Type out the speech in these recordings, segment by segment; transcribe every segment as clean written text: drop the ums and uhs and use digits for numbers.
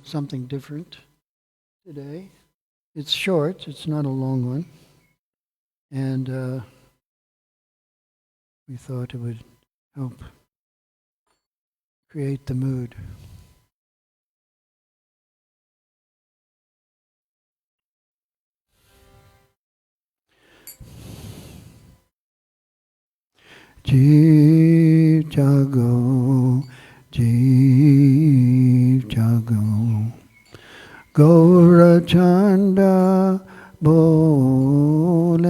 Something different today. It's short, it's not a long one. And we thought it would help create the mood. Jeev jago, jeev jago, Gaurachanda bole.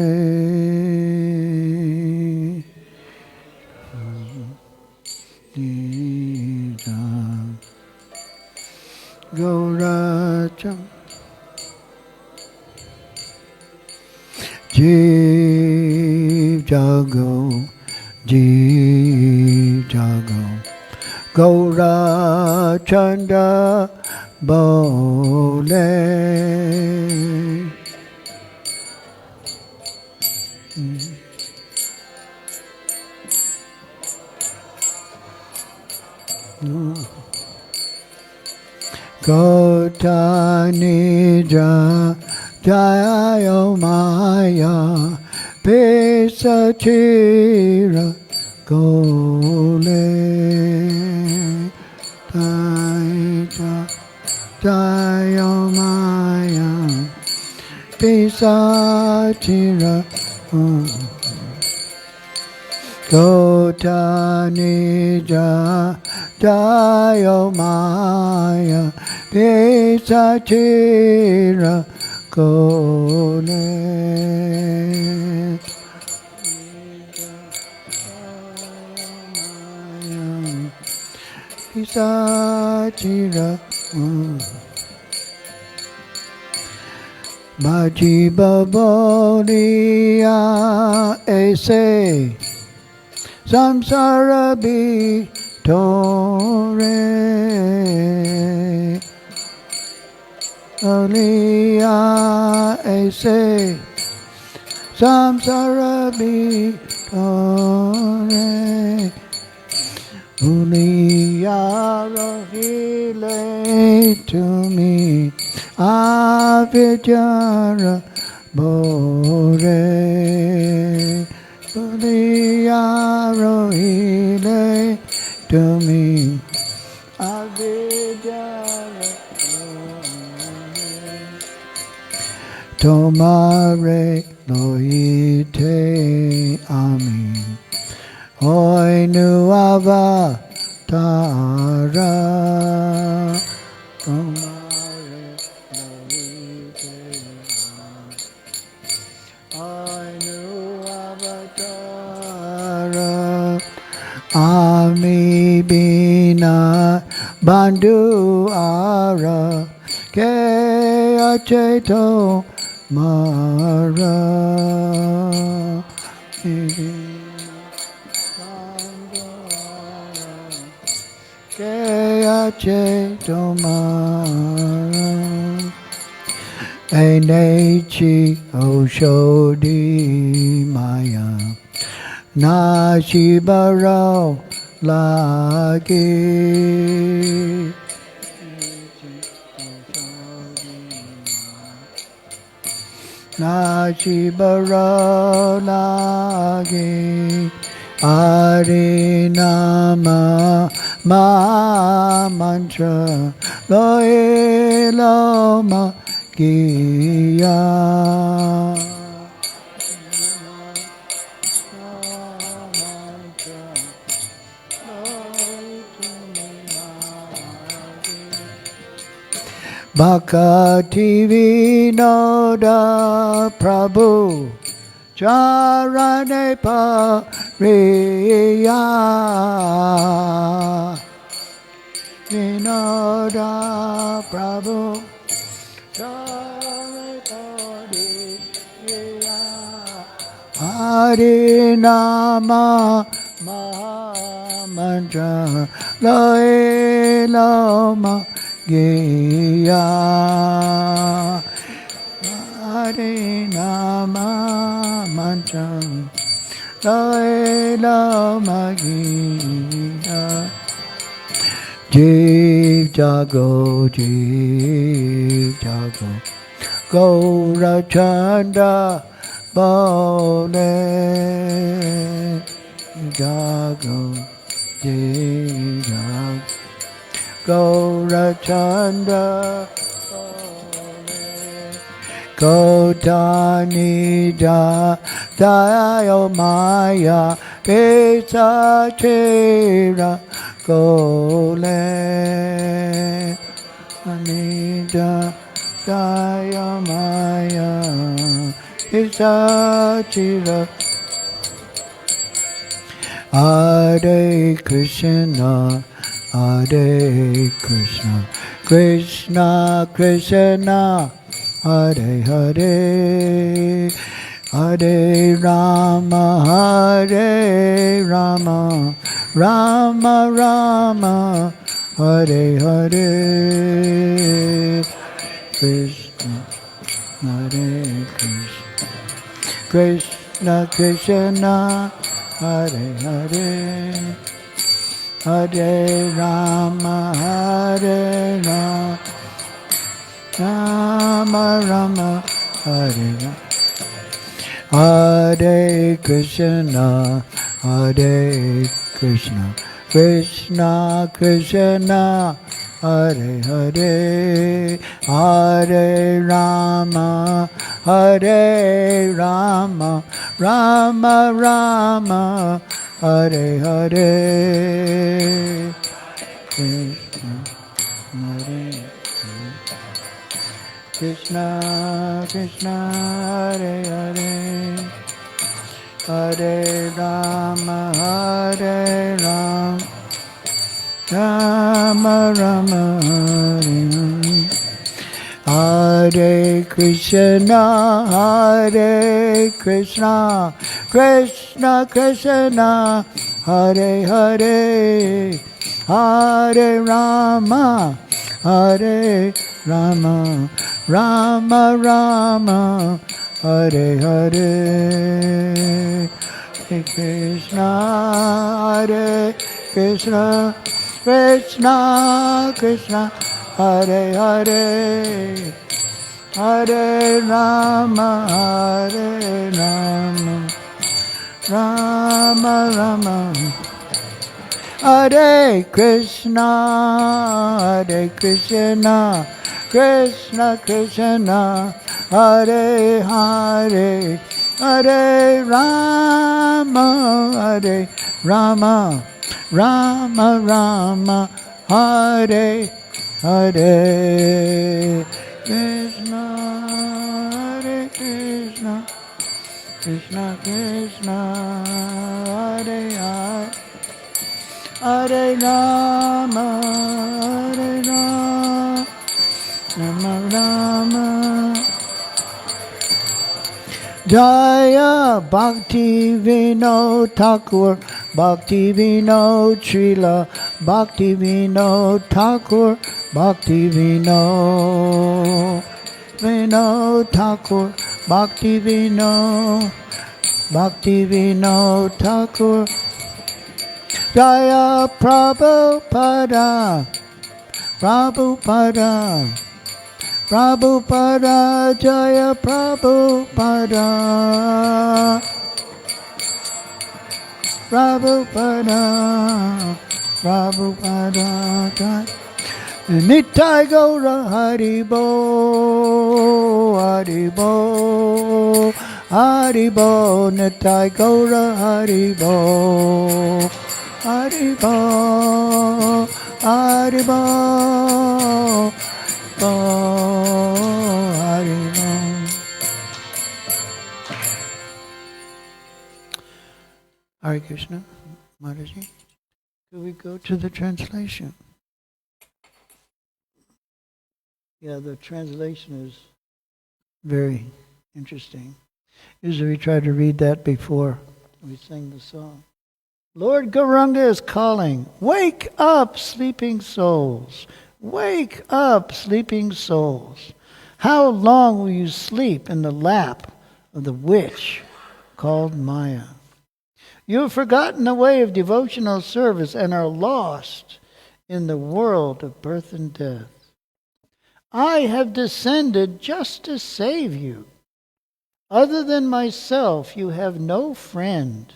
Gaurachanda jeev jago, jeev jago, Gaurachanda bole. Kota nidra jaya maya pesachira gole jaya maya pesachira Kota nidra jaya maya pesachira gole pesachira Maji baboliya ese samsara bitore Oliya ese samsara bitore Oliya rohile to me Avidyara bore Oliya rohile to me Avidyara Tomare loite ami Hoy nu avatara Tomare loite Hoy nu avatara Ami bina bandhu ara Ke acheto Mara Kaya Chetomara Enechi Oshodi Maya Nashibarao Lagi Nachibaro lagi Harinama ma mantra Loe loma giya Bhakti Vinoda Prabhu Charane Pariya Vinoda Prabhu Charane Pariya Harinama Mahamantra Loe Loma Giya Harinama Mantra Loe Loma Giya Jeev jago, jeev jago, Gaura Chanda Bole jago, jeev jago, Gaura Chanda Kotani da Dayo Maya Pesa Chera Gole Anida Dayo Maya Pesa Chera Hare Krishna, Hare Krishna, Krishna Krishna, Hare Hare, Hare Rama, Hare Rama, Rama Rama, Hare Hare, Krishna, Hare Krishna, Krishna Krishna, Hare Hare, Hare Rama, Hare Rama, Rama Rama, Hare Rama. Hare Krishna, Hare Krishna, Krishna Krishna, Hare Hare, Hare Rama, Hare Rama, Rama Rama, Hare Hare, Krishna, Hare Krishna, Krishna, Hare Hare, Hare Rama, Hare Rama, Rama Rama, Hare Hare. Hare Krishna, Hare Krishna, Krishna Krishna, Hare Hare, Hare Rama, Hare Rama, Rama Rama, Hare Hare, Hare Krishna, Hare Krishna, Krishna Krishna, Hare Hare, Hare Rama, Hare Rama, Rama Rama, Hare Krishna, Hare Krishna, Krishna Krishna, Hare Hare, Hare Rama, Hare Rama, Rama Rama, Hare Hare, Krishna, Hare Krishna, Krishna Krishna, Hare Hare, Hare Rama, Hare Rama, Rama Rama. Jaya Bhakti Vinod Thakur, Bhakti Vinod Srila, Bhakti Vinod Thakur, Bhakti Vinod, Vinod Thakur, Bhakti Vinod, Bhakti Vinod Thakur. Jaya Prabhupada, Prabhupada, Prabhupada, Jaya Prabhupada, Prabhupada, Prabhupada, Jaya. Nittai Gaura Haribo, Haribo, Haribo, Nittai Gaura Haribo, Haribo, Haribo, Haribo. Hare Krishna, Mataji. Could we go to the translation? Yeah, the translation is very interesting. Usually we try to read that before we sing the song. Lord Gauranga is calling, wake up, sleeping souls. Wake up, sleeping souls. How long will you sleep in the lap of the witch called Maya? You have forgotten the way of devotional service and are lost in the world of birth and death. I have descended just to save you. Other than myself, you have no friend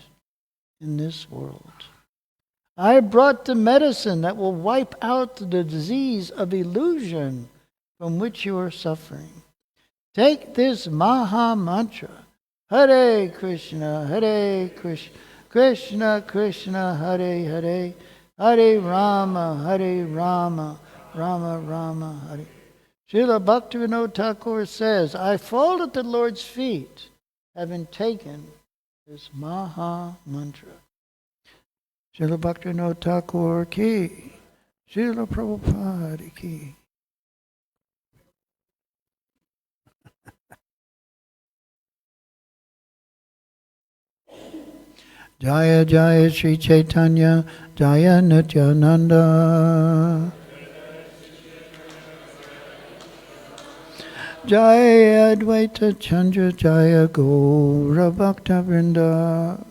in this world. I brought the medicine that will wipe out the disease of illusion from which you are suffering. Take this Maha Mantra. Hare Krishna, Krishna Krishna, Hare Hare, Hare Rama, Rama Rama, Hare. Srila Bhaktivinoda Thakur says, I fall at the Lord's feet, having taken this Maha Mantra. Srila Bhaktivinoda Thakur ki, Srila Prabhupada ki. Jaya Jaya Sri Caitanya, Jaya Nityananda. Jaya Advaita Chandra, Jaya Gaura Bhakta Vrinda.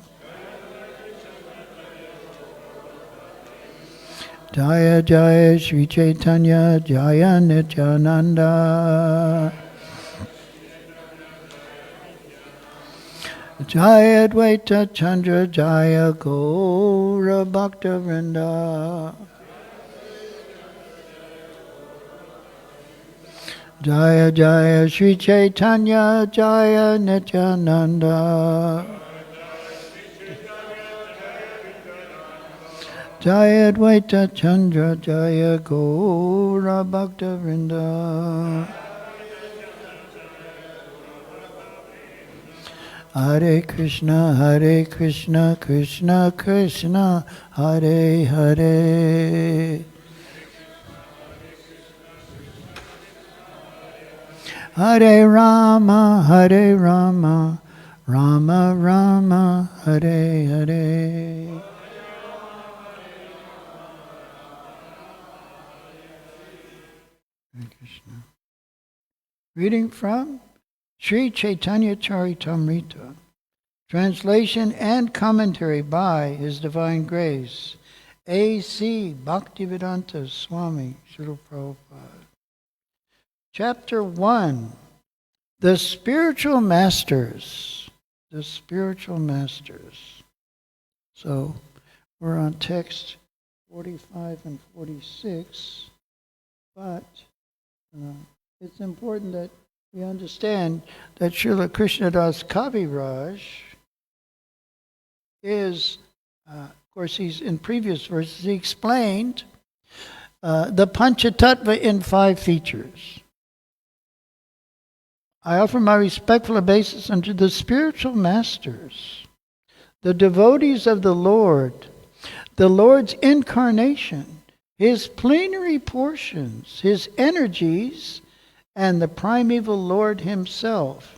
Jaya Jaya Sri Caitanya, Jaya Nityananda. Jaya Advaita Chandra, Jaya Gaura Bhakta Vrinda. Jaya Jaya Sri Caitanya, Jaya Nityananda. Jaya Advaita Chandra, Jaya Gaura Bhakta Vrinda. Hare Krishna, Krishna Krishna, Hare Hare. Hare Rama, Rama Rama, Hare Hare. Hare Krishna. Reading from Sri Caitanya Caritamrta, translation and commentary by His Divine Grace, A.C. Bhaktivedanta Swami Srila Prabhupada. Chapter 1, The Spiritual Masters. The Spiritual Masters. So, we're on text 45 and 46, but it's important that we understand that Srila Krishnadas Kaviraj is, of course, he's in previous verses, he explained the Panchatattva in 5 features. I offer my respectful obeisance unto the spiritual masters, the devotees of the Lord's incarnation, His plenary portions, His energies, and the primeval Lord Himself,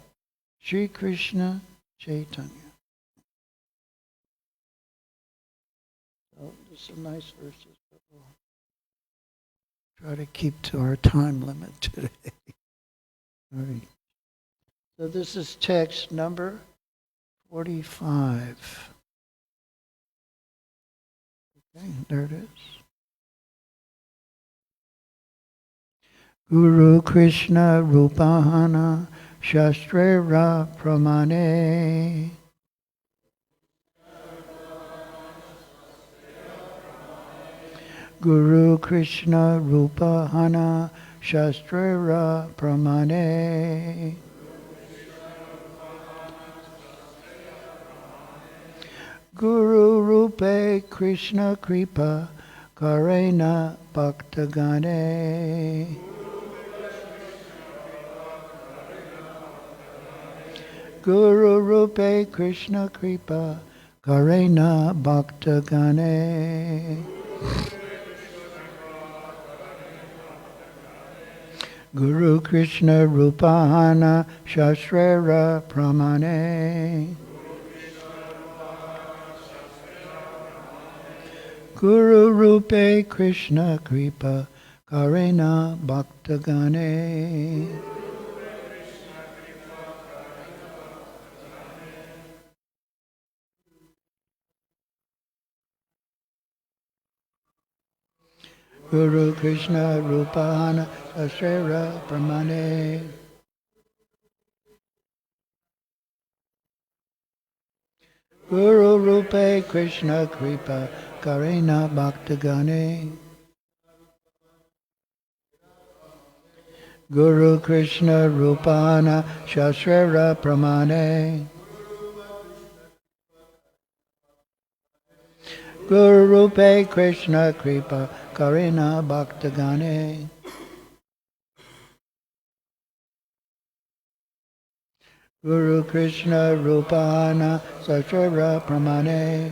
Sri Krishna Chaitanya. So, there's some nice verses, but we'll try to keep to our time limit today. All right. So this is text number 45. Okay, there it is. Guru Krishna Rupahana Shastrera Pramane. Guru Krishna Rupahana Shastrera Pramane. Guru Rupe Krishna Kripa Karena Bhaktagane. Guru Rupe Krishna Kripa Karena Bhaktagane. Guru Krishna Rupahana Shastrera Pramane. Guru Rupe Krishna Kripa Karena Bhaktagane. Guru Krishna Rupahana Sasrera Pramane. Guru Rupe Krishna Kripa Karena Bhaktagane. Guru Krishna Rupahana Sasrera Pramane. Guru Rupe Krishna Kripa Karena Bhaktagane. Guru Krishna Rupahana Sasrera Pramane.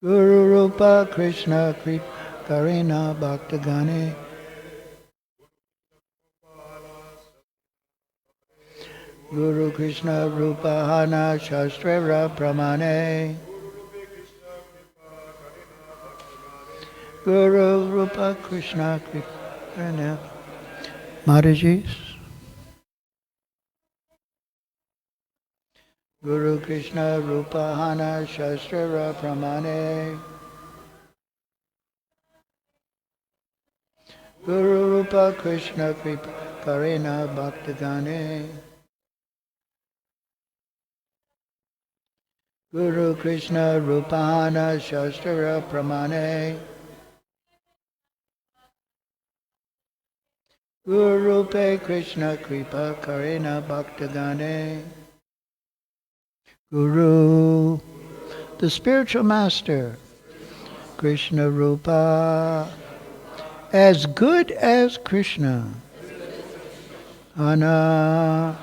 Guru Rupa Krishna Kripa Karena Bhaktagane. Guru Krishna Rupahana Shastrera Pramane. Guru Rupa Krishna Krishna. Mataji's. Guru Krishna Rupahana Shastrera Pramane. Guru Rupa Krishna Kripa Karena Bhaktagane. Guru Krishna Rupahana Shastrera Pramane. Guru Rupe Krishna Kripa Karena Bhaktagane. Guru, the spiritual master, Krishna Rupa, as good as Krishna, Ana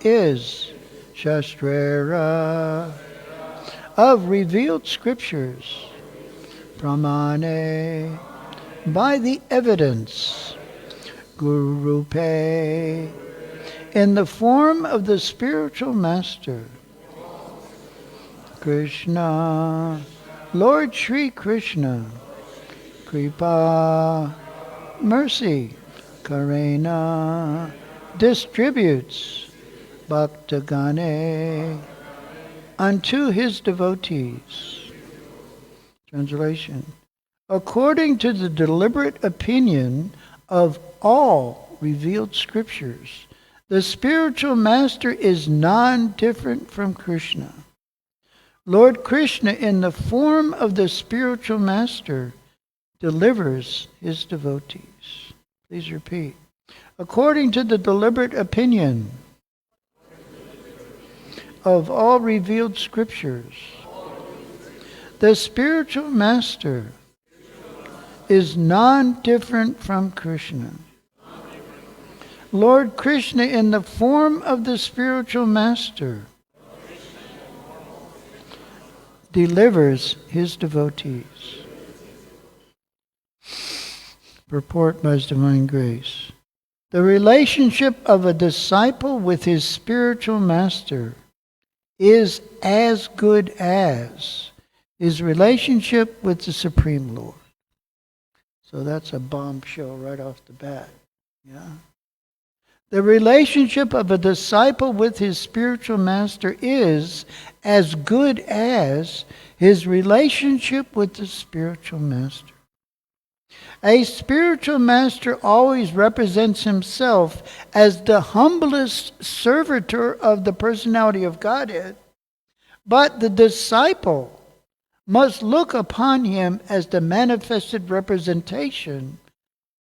is Shastrera, of revealed scriptures, Pramane, by the evidence, Guru Rupe, in the form of the spiritual master, Krishna, Lord Sri Krishna, Kripa, mercy, Karena, distributes, Bhaktagane, unto his devotees. Translation. According to the deliberate opinion of all revealed scriptures, the spiritual master is non-different from Krishna. Lord Krishna, in the form of the spiritual master, delivers his devotees. Please repeat. According to the deliberate opinion of all revealed scriptures, the spiritual master is non-different from Krishna. Lord Krishna, in the form of the spiritual master, delivers his devotees. Purport by His Divine Grace. The relationship of a disciple with his spiritual master is as good as his relationship with the Supreme Lord. So that's a bombshell right off the bat. Yeah. The relationship of a disciple with his spiritual master is as good as his relationship with the spiritual master. A spiritual master always represents himself as the humblest servitor of the personality of Godhead, but the disciple must look upon him as the manifested representation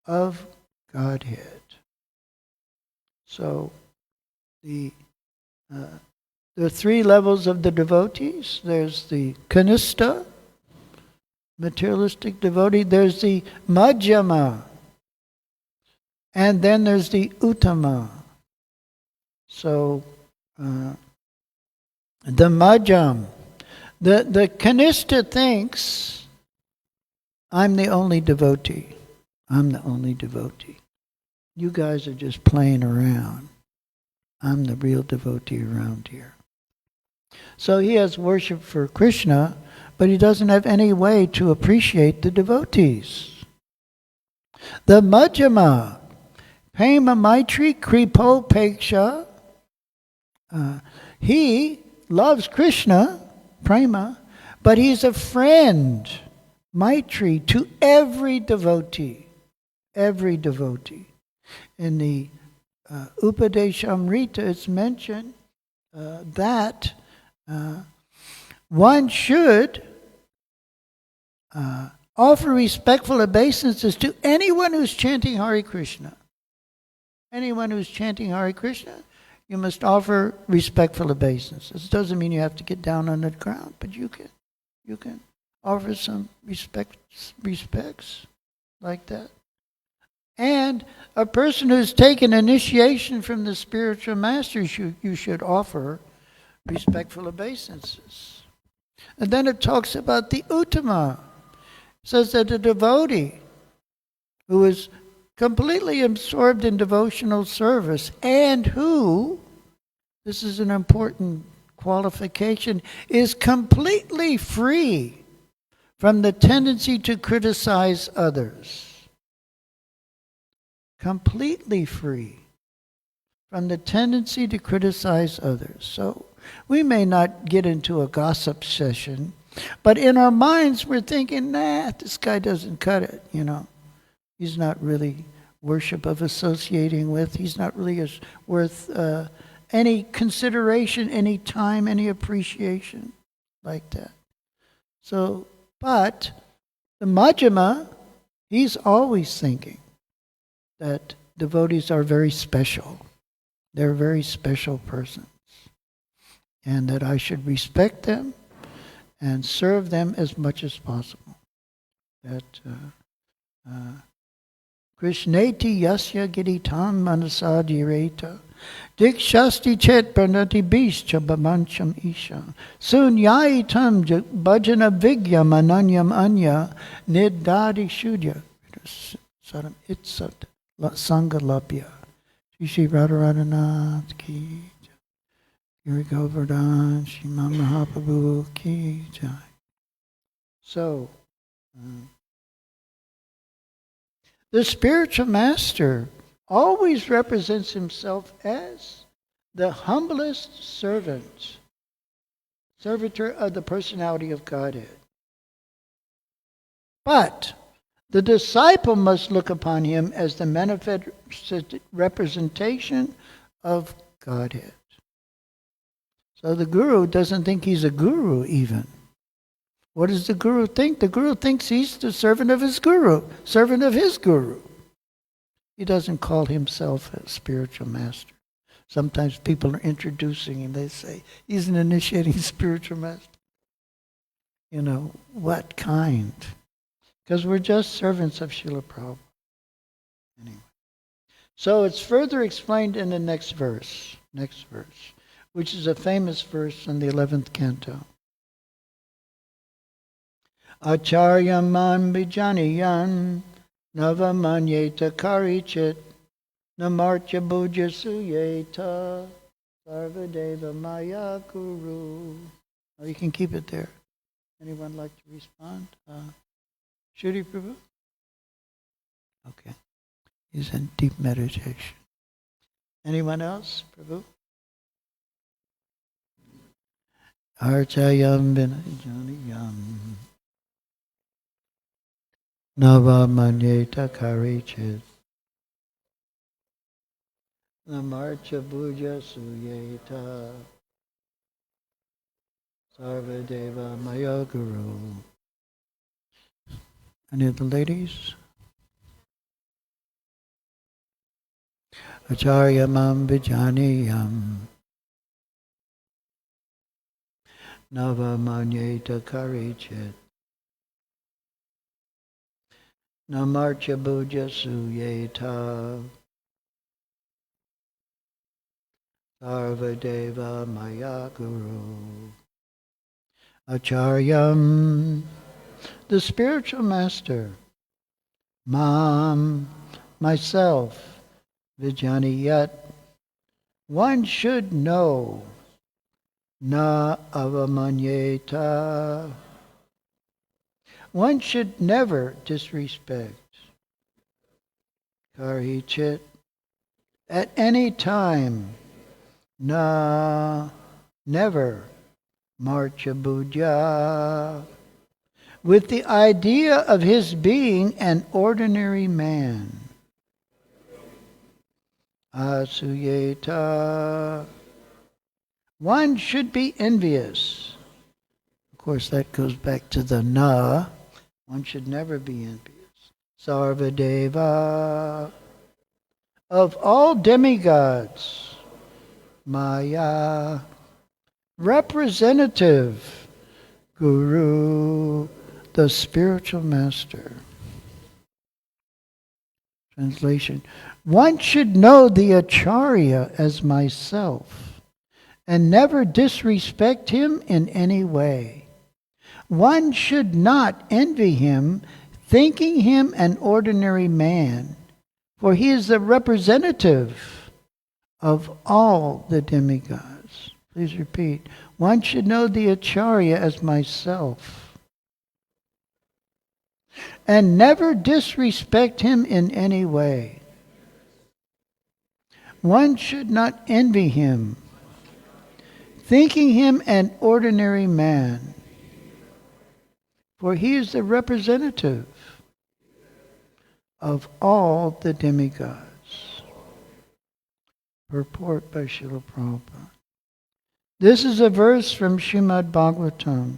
of Godhead. So, the three levels of the devotees. There's the kanista, materialistic devotee. There's the madhyama. And then there's the uttama. So, the madhyam. The kanista thinks, I'm the only devotee. I'm the only devotee. You guys are just playing around. I'm the real devotee around here. So he has worship for Krishna, but he doesn't have any way to appreciate the devotees. The madhyama, Prema Maitri Kripo Peksha, he loves Krishna, Prema, But he's a friend, Maitri, to every devotee. Every devotee. In the Upadeshamrita, it's mentioned that one should offer respectful obeisances to anyone who's chanting Hare Krishna. Anyone who's chanting Hare Krishna, you must offer respectful obeisances. It doesn't mean you have to get down on the ground, but you can offer some respects like that. And a person who's taken initiation from the spiritual master, you should offer respectful obeisances. And then it talks about the Uttama. It says that a devotee who is completely absorbed in devotional service and who, this is an important qualification, is completely free from the tendency to criticize others. Completely free from the tendency to criticize others. So we may not get into a gossip session, but in our minds we're thinking, this guy doesn't cut it, He's not really worship of associating with. He's not really worth any consideration, any time, any appreciation like that. So, but the Majjhima, he's always thinking that devotees are very special. They're very special persons. And that I should respect them and serve them as much as possible. That Krishneti yasya giritam manasadireta dikshasti chet pranati bishcha bamancham isha sunyaitam bhajana vigyam ananyam anya niddhadi shudya saram itsat sangalabhya. Shri Radharanath ki jai. Giri Govardhan Shriman Mahaprabhu ki jai. So, the spiritual master always represents himself as the humblest servitor of the personality of Godhead. But the disciple must look upon him as the manifest representation of Godhead. So the guru doesn't think he's a guru even. What does the guru think? The guru thinks he's the servant of his guru, servant of his guru. He doesn't call himself a spiritual master. Sometimes people are introducing him. They say, he's an initiating spiritual master. What kind? Because we're just servants of Srila Prabhupada. Anyway. So it's further explained in the next verse, which is a famous verse in the 11th canto. Acharya man bijaniyan navamanyeta karichit namarcha bhuja suyeta sarvadeva maya guru. Oh, you can keep it there. Anyone like to respond? Shri Prabhu? Okay. He's in deep meditation. Anyone else, Prabhu? Archayam vinajaniyam navamanyeta karichit namarcha bhuja suyeta sarvadeva maya guru. Any of the ladies? Acharya mam vijaniyam navamanyeta karichit namarcha bhuja suyeta sarvadeva maya guru. Acharyam, the spiritual master, mam, myself, vijaniyat, one should know, na avamanyeta, one should never disrespect, karichit, at any time, na, never, Marchabudya, with the idea of his being an ordinary man. Asuyeta, one should be envious. Of course, that goes back to the na. One should never be envious. Sarvadeva, of all demigods. Maya, representative. Guru, the spiritual master. Translation. One should know the Acharya as myself and never disrespect him in any way. One should not envy him, thinking him an ordinary man, for he is the representative of all the demigods. Please repeat. One should know the Acharya as myself and never disrespect him in any way. One should not envy him, thinking him an ordinary man, for he is the representative of all the demigods. Purport by Srila Prabhupada. This is a verse from Srimad Bhagavatam,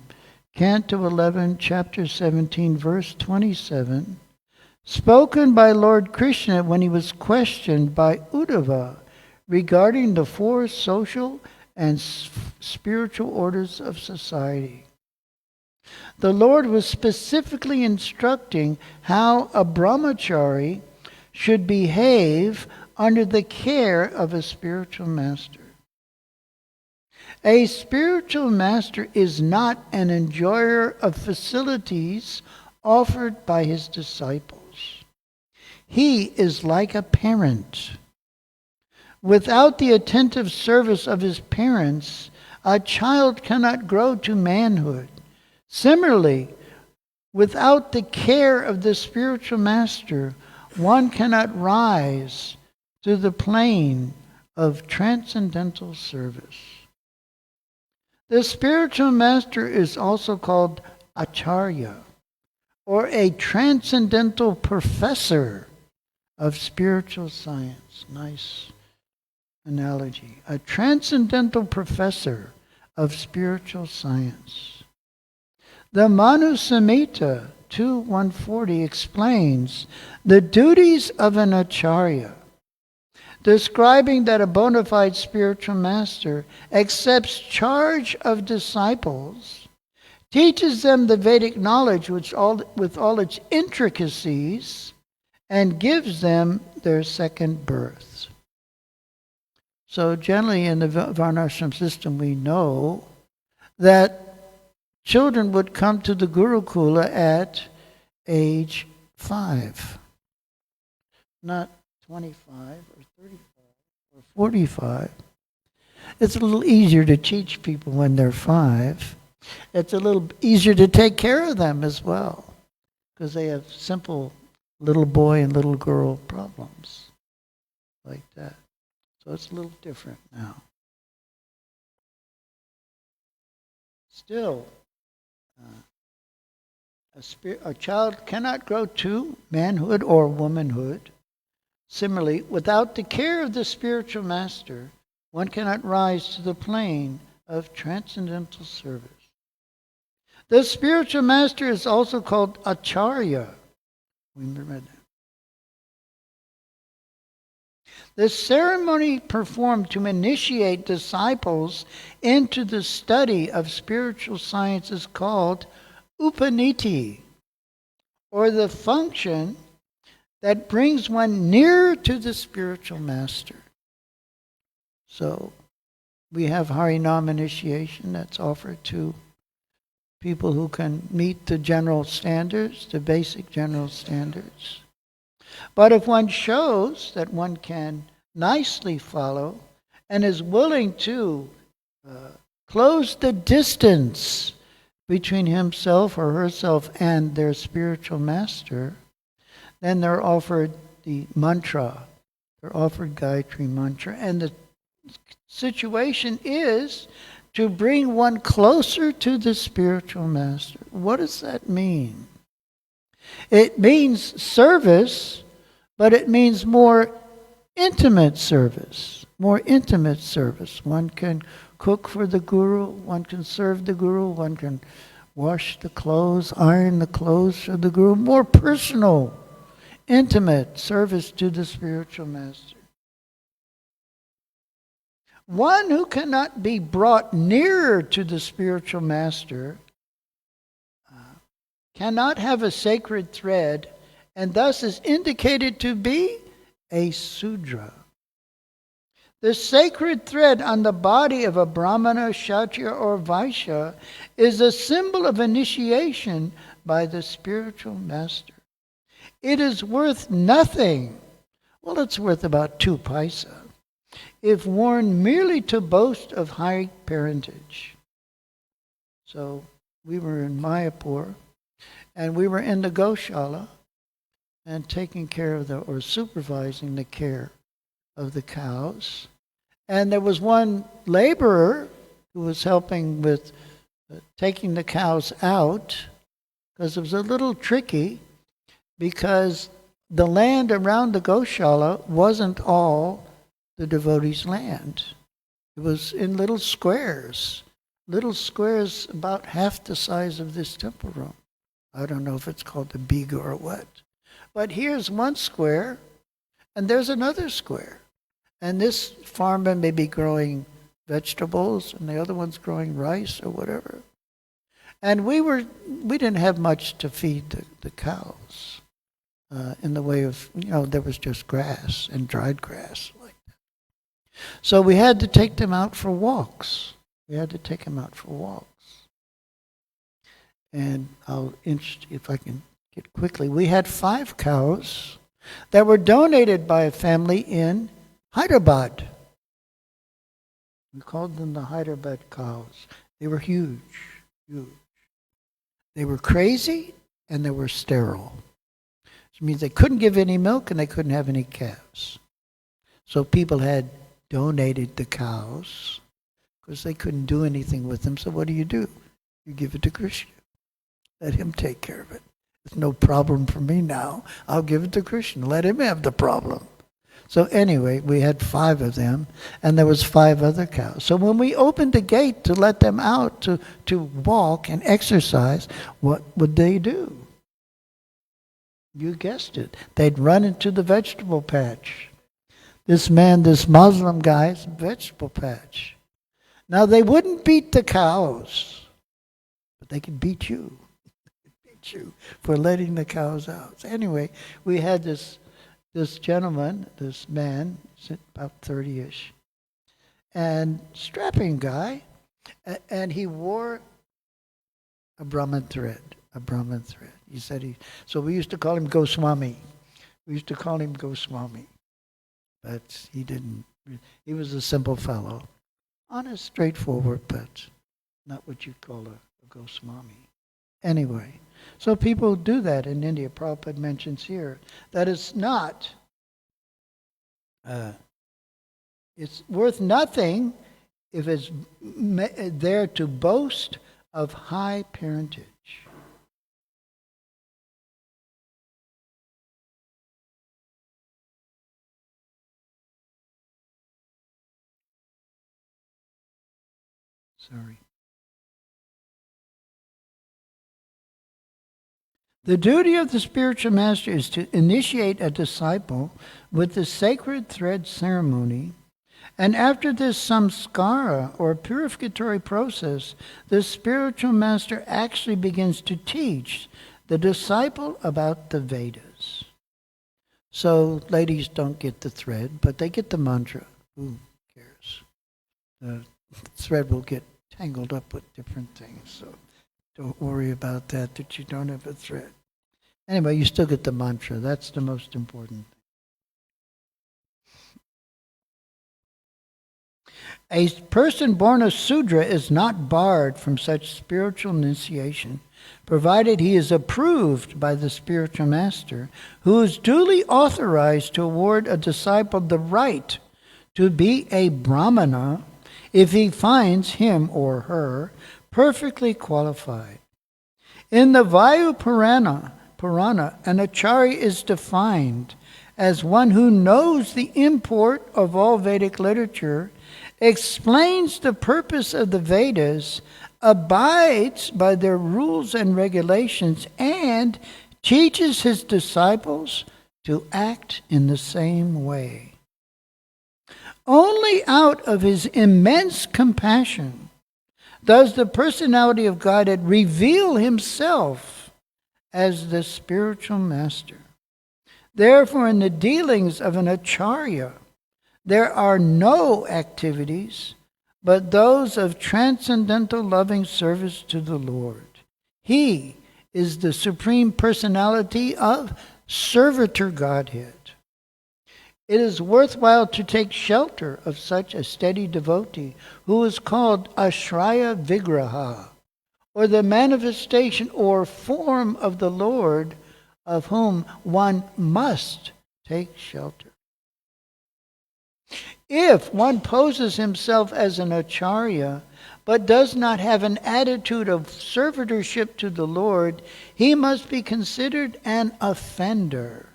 Canto 11, Chapter 17, verse 27, spoken by Lord Krishna when he was questioned by Uddhava regarding the four social and spiritual orders of society. The Lord was specifically instructing how a brahmachari should behave under the care of a spiritual master. A spiritual master is not an enjoyer of facilities offered by his disciples. He is like a parent. Without the attentive service of his parents, a child cannot grow to manhood. Similarly, without the care of the spiritual master, one cannot rise to the plane of transcendental service. The spiritual master is also called Acharya, or a transcendental professor of spiritual science. Nice analogy. A transcendental professor of spiritual science. The Manu Samhita 2.140 explains the duties of an Acharya, describing that a bona fide spiritual master accepts charge of disciples, teaches them the Vedic knowledge with all its intricacies, and gives them their second birth. So generally in the Varnashram system we know that children would come to the Gurukula at age 5, not 25 or 35 or 45. It's a little easier to teach people when they're 5. It's a little easier to take care of them as well, because they have simple little boy and little girl problems like that. So it's a little different now. Still, a child cannot grow to manhood or womanhood. Similarly, without the care of the spiritual master, one cannot rise to the plane of transcendental service. The spiritual master is also called Acharya. We read that. The ceremony performed to initiate disciples into the study of spiritual science is called Upaniti, or the function that brings one nearer to the spiritual master. So we have Harinam initiation that's offered to people who can meet the general standards, the basic general standards. But if one shows that one can nicely follow and is willing to close the distance between himself or herself and their spiritual master, then they're offered the mantra. They're offered Gayatri mantra. And the situation is to bring one closer to the spiritual master. What does that mean? It means service, but it means more intimate service. More intimate service. One can cook for the guru, one can serve the guru, one can wash the clothes, iron the clothes for the guru. More personal, intimate service to the spiritual master. One who cannot be brought nearer to the spiritual master cannot have a sacred thread, and thus is indicated to be a Sudra. The sacred thread on the body of a Brahmana, Kshatriya, or Vaishya is a symbol of initiation by the spiritual master. It is worth nothing. Well, it's worth about 2 paisa. If worn merely to boast of high parentage. So we were in Mayapur, and we were in the Goshala and taking care of or supervising the care of the cows. And there was one laborer who was helping with taking the cows out, because it was a little tricky, because the land around the Goshala wasn't all the devotees' land. It was in little squares about half the size of this temple room. I don't know if it's called the Biga or what. But here's one square, and there's another square. And this farmer may be growing vegetables, and the other one's growing rice or whatever. And we didn't have much to feed the cows in the way of, there was just grass and dried grass. So we had to take them out for walks. And if I can get quickly, we had 5 cows that were donated by a family in Hyderabad. We called them the Hyderabad cows. They were huge. They were crazy and they were sterile. Which means they couldn't give any milk and they couldn't have any calves. So people had donated the cows because they couldn't do anything with them. So what do? You give it to Krishna. Let him take care of it. It's no problem for me now. I'll give it to Krishna. Let him have the problem. So anyway, we had 5 of them, and there was 5 other cows. So when we opened the gate to let them out to walk and exercise, what would they do? You guessed it. They'd run into the vegetable patch. This Muslim guy's vegetable patch. Now, they wouldn't beat the cows, but they could beat you. For letting the cows out. So anyway, we had this gentleman, this man, about 30-ish, and strapping guy, and he wore a Brahman thread. He said so we used to call him Goswami. But he didn't. He was a simple fellow. Honest, straightforward, but not what you'd call a Goswami. Anyway, so people do that in India. Prabhupada mentions here that it's not, it's worth nothing if it's there to boast of high parentage. Sorry. The duty of the spiritual master is to initiate a disciple with the sacred thread ceremony, and after this samskara, or purificatory process, the spiritual master actually begins to teach the disciple about the Vedas. So ladies don't get the thread, but they get the mantra. Who cares? The thread will get tangled up with different things, so don't worry about that you don't have a thread. Anyway, you still get the mantra. That's the most important thing. A person born a Sudra is not barred from such spiritual initiation, provided he is approved by the spiritual master, who is duly authorized to award a disciple the right to be a Brahmana if he finds him or her perfectly qualified. In the Vayu Purana, an acharya is defined as one who knows the import of all Vedic literature, explains the purpose of the Vedas, abides by their rules and regulations, and teaches his disciples to act in the same way. Only out of his immense compassion does the personality of Godhead reveal himself as the spiritual master. Therefore, in the dealings of an acharya, there are no activities but those of transcendental loving service to the Lord. He is the supreme personality of servitor Godhead. It is worthwhile to take shelter of such a steady devotee who is called Ashraya Vigraha, or the manifestation or form of the Lord, of whom one must take shelter. If one poses himself as an acharya, but does not have an attitude of servitorship to the Lord, he must be considered an offender.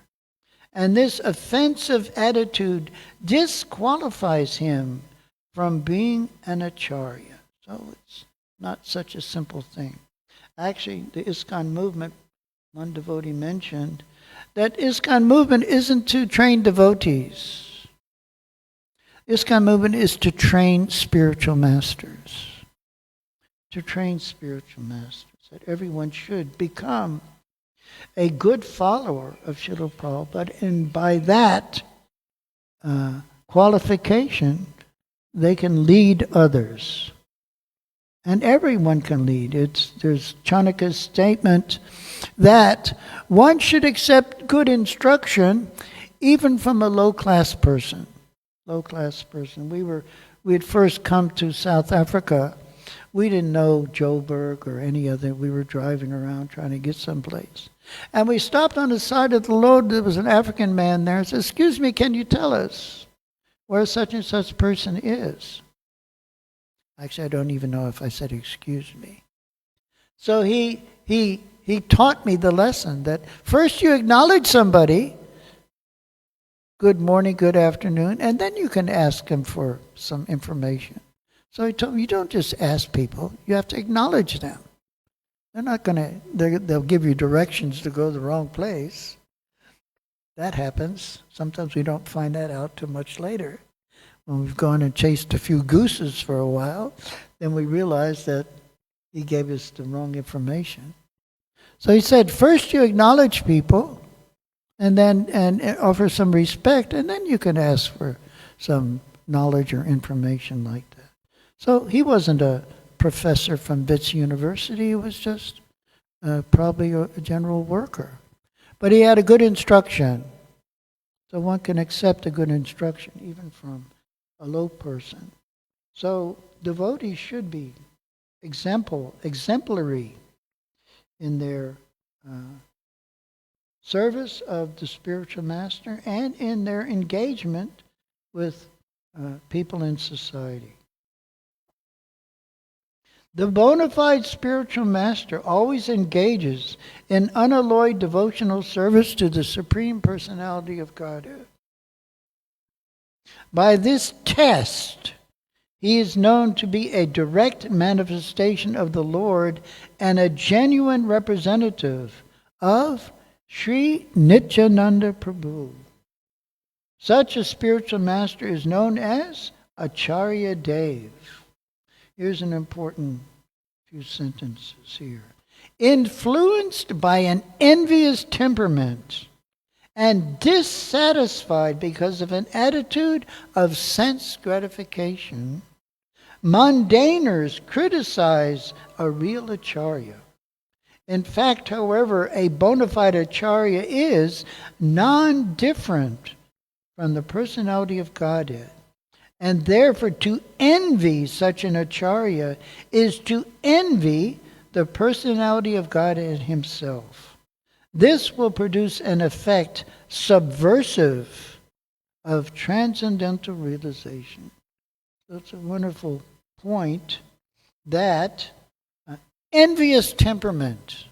And this offensive attitude disqualifies him from being an acharya. So it's not such a simple thing. Actually, the ISKCON movement, one devotee mentioned that ISKCON movement isn't to train devotees. ISKCON movement is to train spiritual masters. To train spiritual masters. That everyone should become a good follower of Srila Prabhupada, and by that qualification, they can lead others. And everyone can lead. There's Chanakya's statement that one should accept good instruction even from a low-class person. Low-class person. We had first come to South Africa. We didn't know Joburg or any other. We were driving around trying to get someplace. And we stopped on the side of the road. There was an African man there and said, "Excuse me, can you tell us where such and such person is?" Actually, I don't even know if I said "excuse me." So he taught me the lesson that first you acknowledge somebody, good morning, good afternoon, and then you can ask them for some information. So he told me, you don't just ask people, you have to acknowledge them. They're not going to, they'll give you directions to go the wrong place. That happens. Sometimes we don't find that out too much later. When we've gone and chased a few gooses for a while, then we realize that he gave us the wrong information. So he said, first you acknowledge people, and then and offer some respect, and then you can ask for some knowledge or information like that. So he wasn't a professor from Wits University. He was just probably a general worker. But he had a good instruction. So one can accept a good instruction even from a low person. So devotees should be exemplary in their service of the spiritual master and in their engagement with people in society. The bona fide spiritual master always engages in unalloyed devotional service to the Supreme Personality of Godhead. By this test, he is known to be a direct manifestation of the Lord and a genuine representative of Sri Nityananda Prabhu. Such a spiritual master is known as Acharya Dev. Here's an important few sentences here. Influenced by an envious temperament and dissatisfied because of an attitude of sense gratification, mundaners criticize a real acharya. In fact, however, a bona fide acharya is non-different from the personality of Godhead. And therefore, to envy such an acharya is to envy the personality of Godhead himself. This will produce an effect subversive of transcendental realization. That's a wonderful point that envious temperament,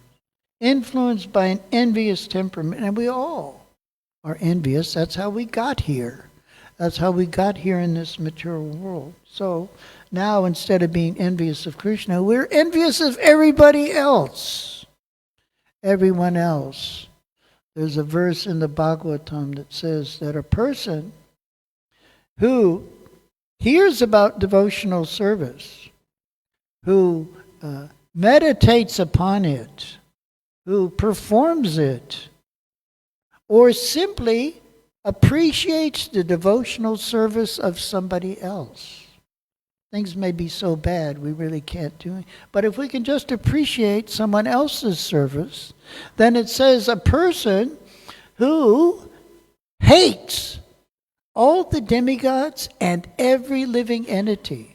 influenced by an envious temperament, and we all are envious. That's how we got here. That's how we got here in this material world. So now instead of being envious of Krishna, we're envious of everybody else. Everyone else. There's a verse in the Bhagavatam that says that a person who hears about devotional service, who meditates upon it, who performs it, or simply appreciates the devotional service of somebody else. Things may be so bad we really can't do it. But if we can just appreciate someone else's service, then it says a person who hates all the demigods and every living entity.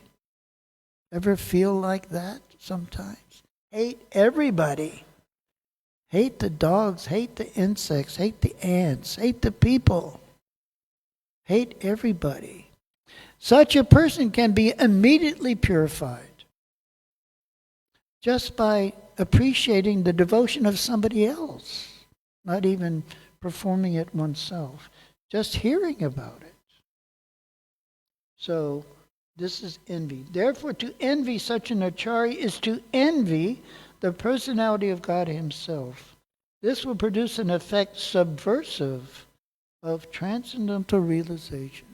Ever feel like that sometimes? Hate everybody. Hate the dogs, hate the insects, hate the ants, hate the people. Hate everybody. Such a person can be immediately purified just by appreciating the devotion of somebody else, not even performing it oneself, just hearing about it. So this is envy. Therefore, to envy such an acharya is to envy the personality of God himself. This will produce an effect subversive of transcendental realization.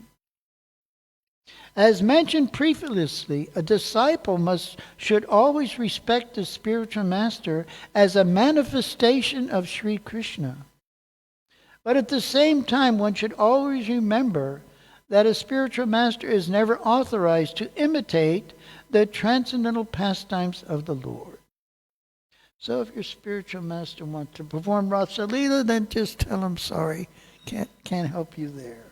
As mentioned previously, a disciple should always respect the spiritual master as a manifestation of Sri Krishna. But at the same time, one should always remember that a spiritual master is never authorized to imitate the transcendental pastimes of the Lord. So if your spiritual master wants to perform Rasa Lila, then just tell him sorry. Can't help you there.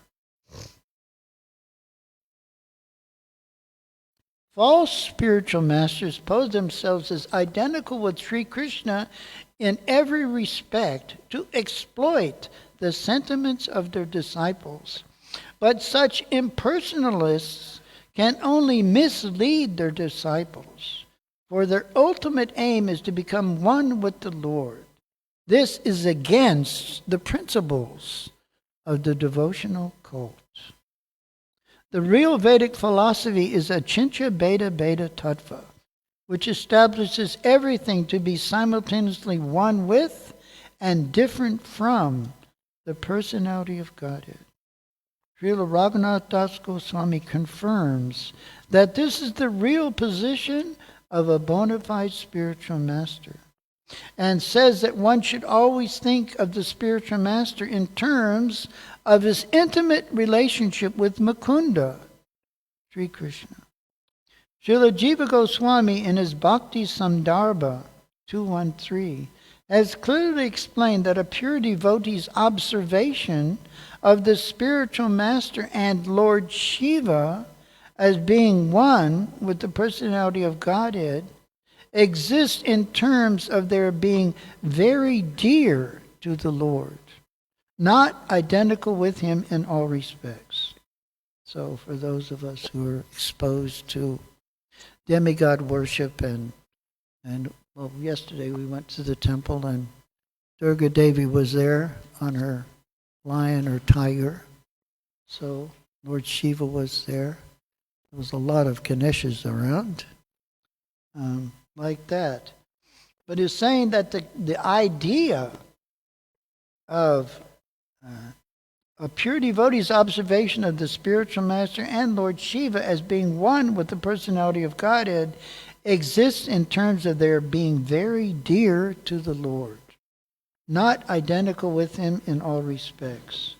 False spiritual masters pose themselves as identical with Sri Krishna in every respect to exploit the sentiments of their disciples. But such impersonalists can only mislead their disciples, for their ultimate aim is to become one with the Lord. This is against the principles of the devotional cult. The real Vedic philosophy is Achintya Bheda Bheda Tattva, which establishes everything to be simultaneously one with and different from the personality of Godhead. Srila Raghunath Das Goswami confirms that this is the real position of a bona fide spiritual master, and says that one should always think of the spiritual master in terms of his intimate relationship with Mukunda, Sri Krishna. Srila Jiva Goswami in his Bhakti Sandarbha 213 has clearly explained that a pure devotee's observation of the spiritual master and Lord Shiva as being one with the personality of Godhead exists in terms of their being very dear to the Lord, not identical with him in all respects. So for those of us who are exposed to demigod worship and well, yesterday we went to the temple and Durga Devi was there on her lion or tiger. So Lord Shiva was there. There was a lot of Ganeshas around. Like that. But it's saying that the idea of a pure devotee's observation of the spiritual master and Lord Shiva as being one with the personality of Godhead exists in terms of their being very dear to the Lord, not identical with him in all respects.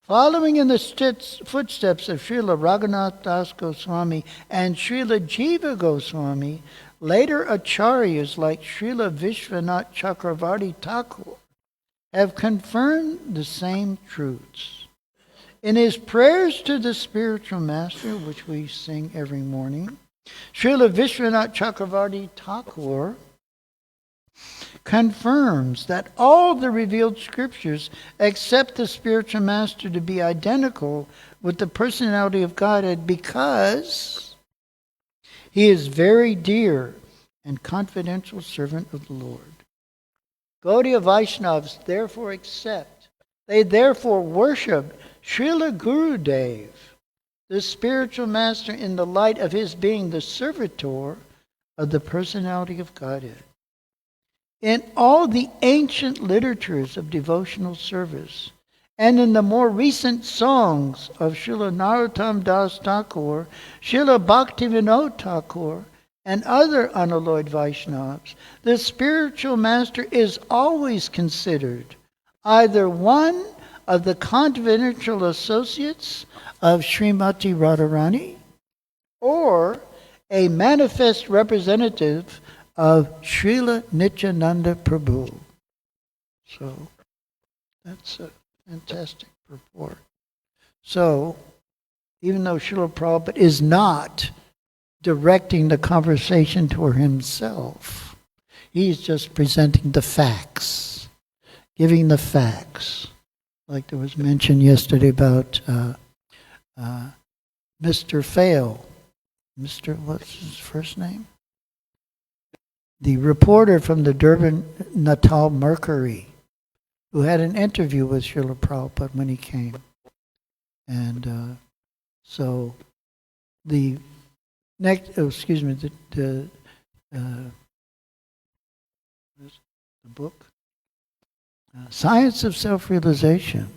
Following in the footsteps of Srila Raghunath Das Goswami and Srila Jiva Goswami, later acharyas like Srila Vishwanath Chakravarti Thakur have confirmed the same truths. In his prayers to the spiritual master, which we sing every morning, Srila Vishwanath Chakravarti Thakur confirms that all the revealed scriptures accept the spiritual master to be identical with the personality of Godhead because he is very dear and confidential servant of the Lord. Gaudiya Vaishnavas therefore accept, they therefore worship Srila Gurudev, the spiritual master, in the light of his being the servitor of the personality of Godhead. In all the ancient literatures of devotional service, and in the more recent songs of Srila Narottam Das Thakur, Srila Bhaktivinoda Thakur, and other unalloyed Vaishnavas, the spiritual master is always considered either one of the confidential associates of Srimati Radharani or a manifest representative of Srila Nityananda Prabhu. So, that's a fantastic purport. So, even though Srila Prabhupada is not directing the conversation to himself, he's just presenting the facts, giving the facts. Like there was mentioned yesterday about Mr. Fail. What's his first name? The reporter from the Durban Natal Mercury, who had an interview with Srila Prabhupada when he came. And so the next, the book, Science of Self-Realization.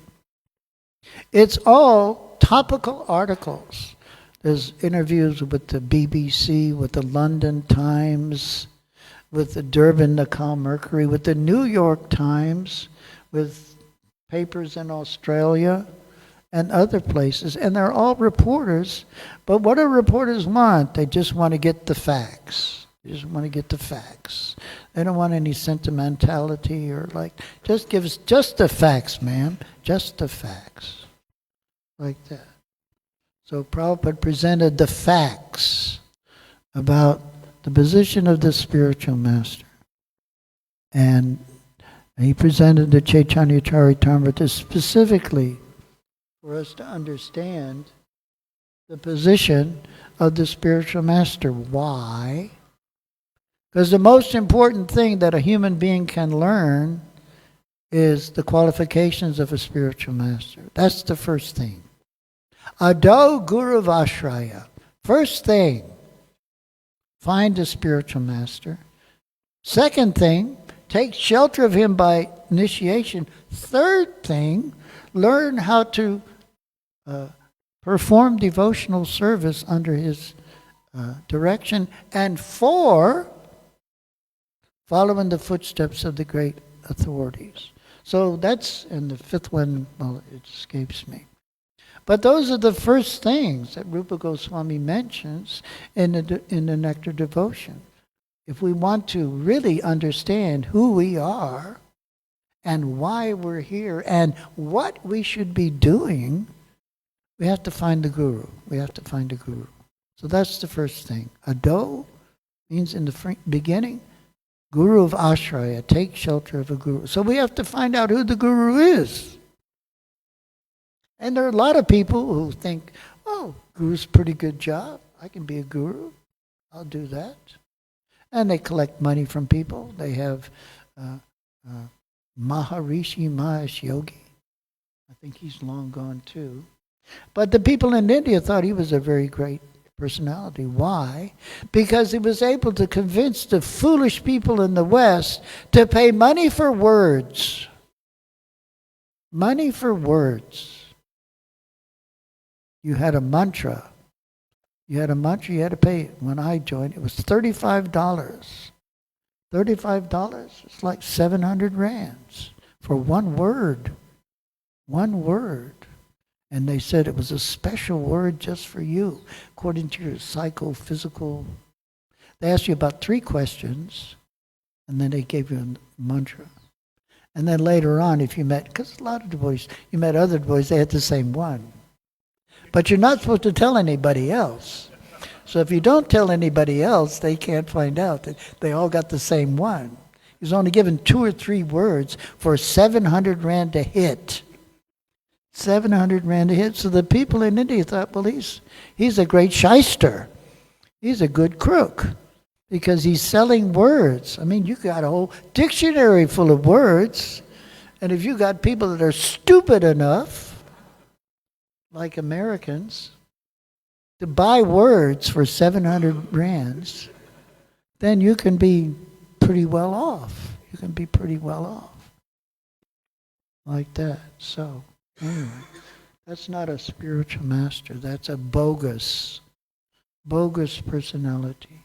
It's all topical articles. There's interviews with the BBC, with the London Times, with the Durban Natal Mercury, with the New York Times, with papers in Australia and other places. And they're all reporters. But what do reporters want? They just want to get the facts. They just want to get the facts. They don't want any sentimentality or just give us just the facts, ma'am. Just the facts. Like that. So Prabhupada presented the facts about the position of the spiritual master. And he presented the Caitanya Caritamrta specifically for us to understand the position of the spiritual master. Why? Because the most important thing that a human being can learn is the qualifications of a spiritual master. That's the first thing. Ado Guru Vashraya. First thing, find a spiritual master. Second thing, take shelter of him by initiation. Third thing, learn how to perform devotional service under his direction. And 4, follow in the footsteps of the great authorities. So that's, and the 5th one, well, it escapes me. But those are the first things that Rupa Goswami mentions in the Nectar Devotion. If we want to really understand who we are and why we're here and what we should be doing, we have to find the Guru. We have to find a Guru. So that's the first thing. Ado means in the beginning, Guru of Ashraya, take shelter of a Guru. So we have to find out who the Guru is. And there are a lot of people who think, oh, Guru's a pretty good job. I can be a Guru. I'll do that. And they collect money from people. They have Maharishi Mahesh Yogi. I think he's long gone too. But the people in India thought he was a very great personality. Why? Because he was able to convince the foolish people in the West to pay money for words. Money for words. You had a mantra. You had to pay. When I joined, it was $35. $35. It's like 700 rands for one word. One word. And they said it was a special word just for you, according to your psychophysical. They asked you about 3 questions, and then they gave you a mantra. And then later on, if you met, because a lot of the boys, you met other boys, they had the same one. But you're not supposed to tell anybody else. So if you don't tell anybody else, they can't find out that they all got the same one. He's only given 2 or 3 words for 700 rand a hit. 700 rand a hit. So the people in India thought, well, he's a great shyster. He's a good crook because he's selling words. I mean, you got a whole dictionary full of words. And if you got people that are stupid enough, like Americans, to buy words for 700 rands, then you can be pretty well off. You can be pretty well off. Like that. So, anyway, that's not a spiritual master. That's a bogus personality.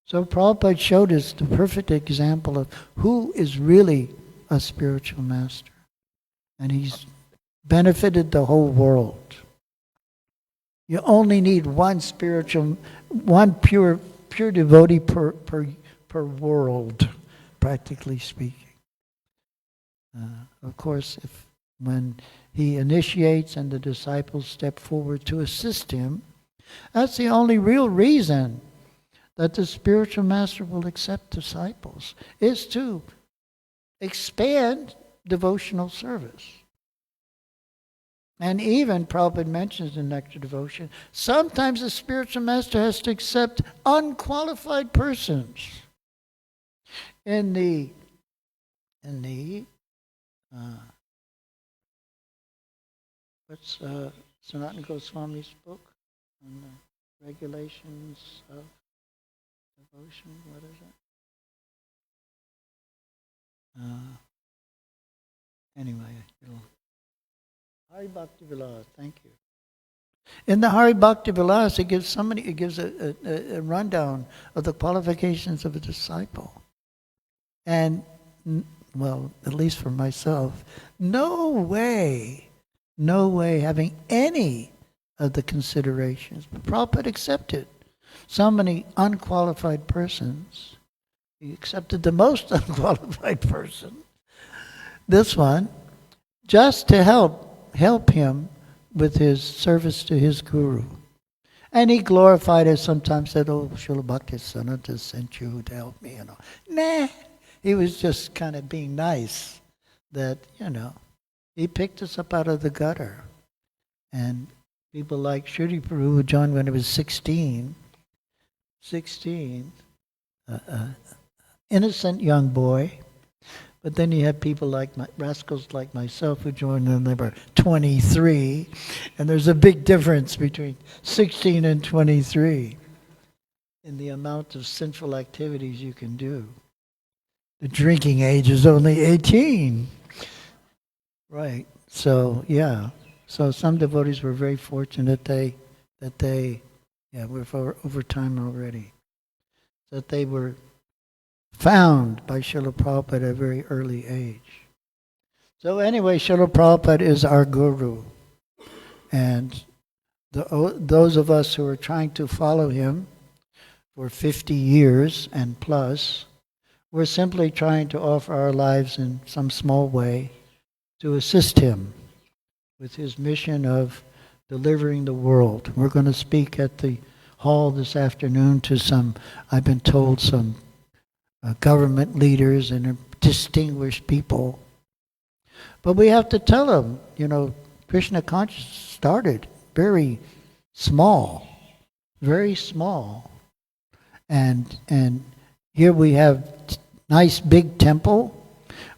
So Prabhupada showed us the perfect example of who is really a spiritual master. And he's benefited the whole world. You only need one pure devotee per world, practically speaking. Of course, when he initiates and the disciples step forward to assist him, that's the only real reason that the spiritual master will accept disciples, is to expand devotional service. And even, Prabhupada mentions in Nectar Devotion, sometimes the spiritual master has to accept unqualified persons. In the what's Sanatana Goswami's book on the regulations of devotion? What is it? Anyway, Hari Bhakti Vilas, thank you. In the Hari Bhakti Vilas, it gives a rundown of the qualifications of a disciple. And, well, at least for myself, no way having any of the considerations. But Prabhupada accepted so many unqualified persons. He accepted the most unqualified person, this one, just to help him with his service to his guru. And he glorified it, sometimes said, oh, Srila Bhaktisiddhanta sent you to help me, Nah, he was just kind of being nice that, he picked us up out of the gutter. And people like Shruti Prabhu, who joined when he was 16, innocent young boy. But then you have people like rascals like myself who joined when they were 23. And there's a big difference between 16 and 23 in the amount of sinful activities you can do. The drinking age is only 18. Right. So, yeah. So some devotees were very fortunate that they we're over time already. That they were found by Srila Prabhupada at a very early age. So anyway, Srila Prabhupada is our guru. And those of us who are trying to follow him for 50 years and plus, we're simply trying to offer our lives in some small way to assist him with his mission of delivering the world. We're going to speak at the hall this afternoon to I've been told, some government leaders and distinguished people. But we have to tell them, Krishna consciousness started very small. And here we have nice big temple.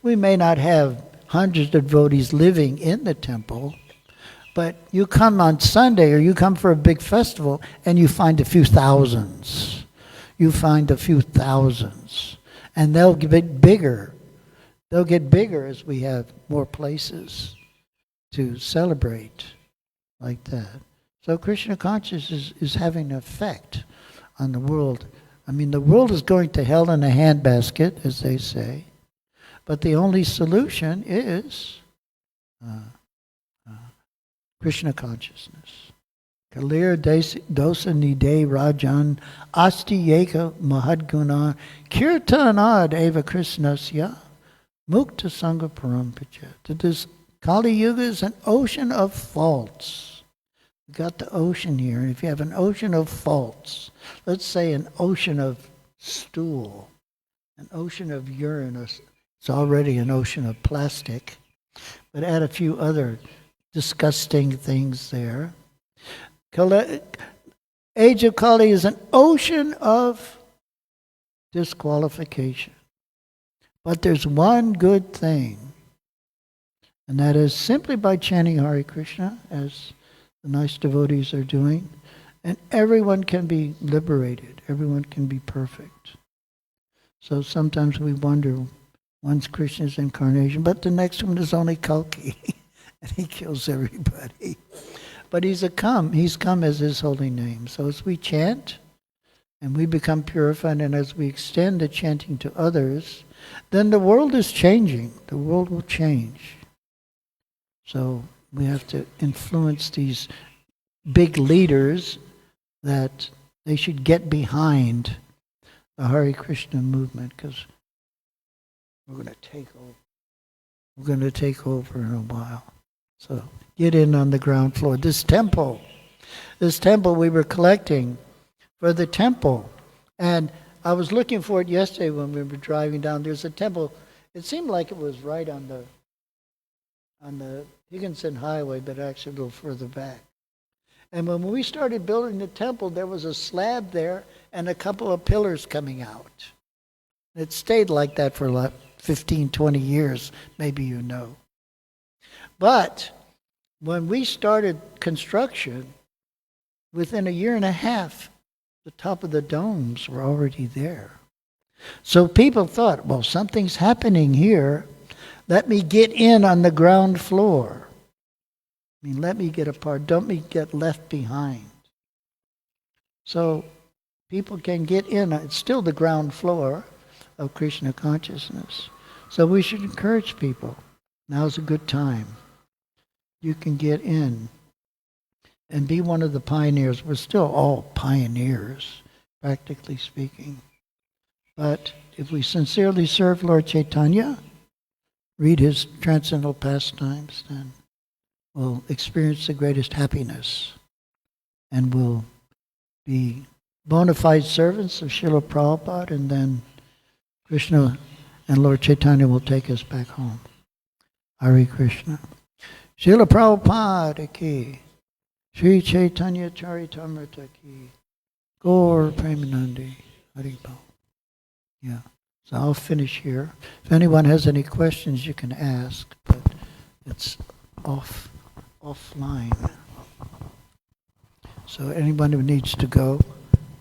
We may not have hundreds of devotees living in the temple, but you come on Sunday or you come for a big festival and you find a few thousands. And they'll get bigger. They'll get bigger as we have more places to celebrate like that. So Krishna consciousness is having an effect on the world. I mean, the world is going to hell in a handbasket, as they say. But the only solution is Krishna consciousness. Kalir dosa nide rajan asti yeka mahadguna kirtanad eva krishnasya mukta sangha parampacha. This Kali Yuga is an ocean of faults. We've got the ocean here. And if you have an ocean of faults, let's say an ocean of stool, an ocean of urine. It's already an ocean of plastic, but add a few other disgusting things there. Age of Kali is an ocean of disqualification. But there's one good thing, and that is simply by chanting Hare Krishna, as the nice devotees are doing, and everyone can be liberated. Everyone can be perfect. So sometimes we wonder, one's Krishna's incarnation, but the next one is only Kalki, and he kills everybody. But he's come as his holy name. So as we chant, and we become purified, and as we extend the chanting to others, then the world is changing. The world will change. So we have to influence these big leaders that they should get behind the Hare Krishna movement, because we're going to take over. We're going to take over in a while. So get in on the ground floor. This temple we were collecting for the temple. And I was looking for it yesterday when we were driving down. There's a temple. It seemed like it was right on the Higginson Highway, but actually a little further back. And when we started building the temple, there was a slab there and a couple of pillars coming out. It stayed like that for like 15, 20 years, maybe you know. But when we started construction, within a year and a half, the top of the domes were already there. So people thought, well, something's happening here. Let me get in on the ground floor. Let me get a part. Don't me get left behind. So people can get in. It's still the ground floor of Krishna consciousness. So we should encourage people. Now's a good time. You can get in and be one of the pioneers. We're still all pioneers, practically speaking. But if we sincerely serve Lord Caitanya, read his transcendental pastimes, then we'll experience the greatest happiness and we'll be bona fide servants of Srila Prabhupada, and then Krishna and Lord Caitanya will take us back home. Hare Krishna. Srila Prabhupada ki, Sri Caitanya caritamrta ki, Gaur Premanandi, Haribol. Yeah, so I'll finish here. If anyone has any questions, you can ask, but it's offline. So anyone who needs to go,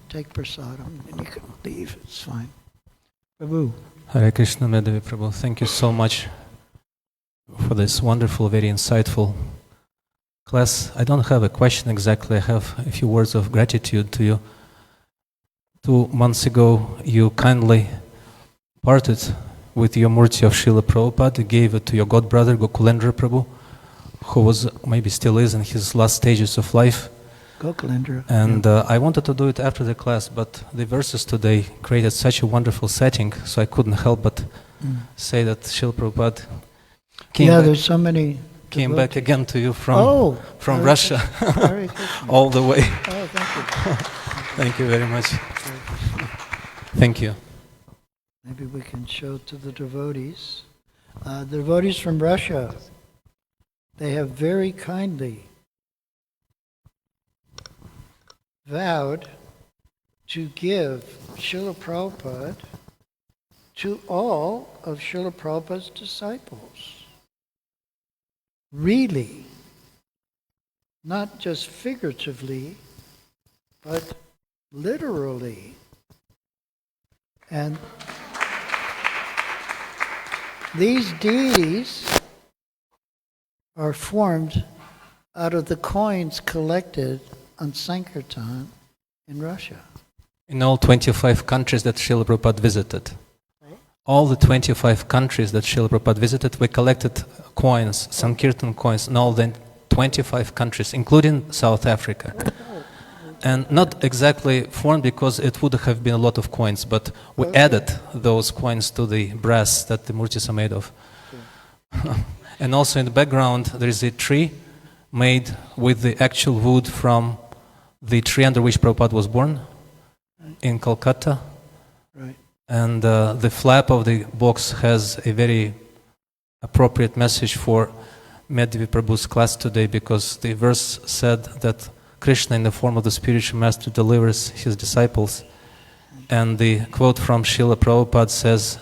take prasadam, and you can leave. It's fine. Prabhu. Hare Krishna, Medhavi Prabhu. Thank you so much for this wonderful, very insightful class. I don't have a question exactly. I have a few words of gratitude to you. 2 months ago, you kindly parted with your murti of Srila Prabhupada. You gave it to your godbrother, Gokulendra Prabhu, who was, maybe still is, in his last stages of life. Gokulendra. And I wanted to do it after the class, but the verses today created such a wonderful setting, so I couldn't help but say that Srila Prabhupada there's so many came back again to you from Russia, all the way. Oh, thank you. Thank you very much. Thank you. Maybe we can show to the devotees. The devotees from Russia, they have very kindly vowed to give Srila Prabhupada to all of Srila Prabhupada's disciples. Really, not just figuratively, but literally. And these deities are formed out of the coins collected on Sankirtan in Russia. In all 25 countries that Srila Prabhupada visited. All the 25 countries that Srila Prabhupada visited, we collected coins, Sankirtan coins, in all the 25 countries, including South Africa. And not exactly formed because it would have been a lot of coins, but we added those coins to the brass that the murtis are made of. And also in the background there is a tree made with the actual wood from the tree under which Prabhupada was born in Calcutta. Right. And the flap of the box has a very appropriate message for Medhavi Prabhu's class today, because the verse said that Krishna in the form of the spiritual master delivers his disciples. And the quote from Srila Prabhupada says,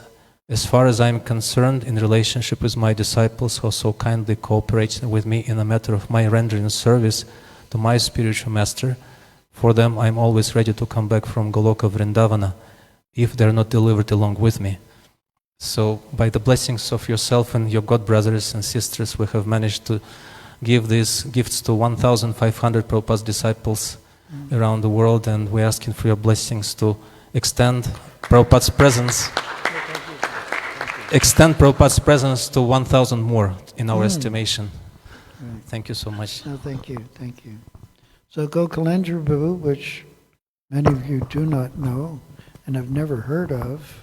"As far as I am concerned, in relationship with my disciples who so kindly cooperate with me in a matter of my rendering service to my spiritual master, for them I am always ready to come back from Goloka Vrindavana, if they are not delivered along with me." So, by the blessings of yourself and your God brothers and sisters, we have managed to give these gifts to 1,500 Prabhupada's disciples around the world, and we're asking for your blessings to extend Prabhupada's presence. Extend Prabhupada's presence to 1,000 more in our estimation. Right. Thank you so much. No, thank you, thank you. So Gokulendra Prabhu, which many of you do not know and have never heard of,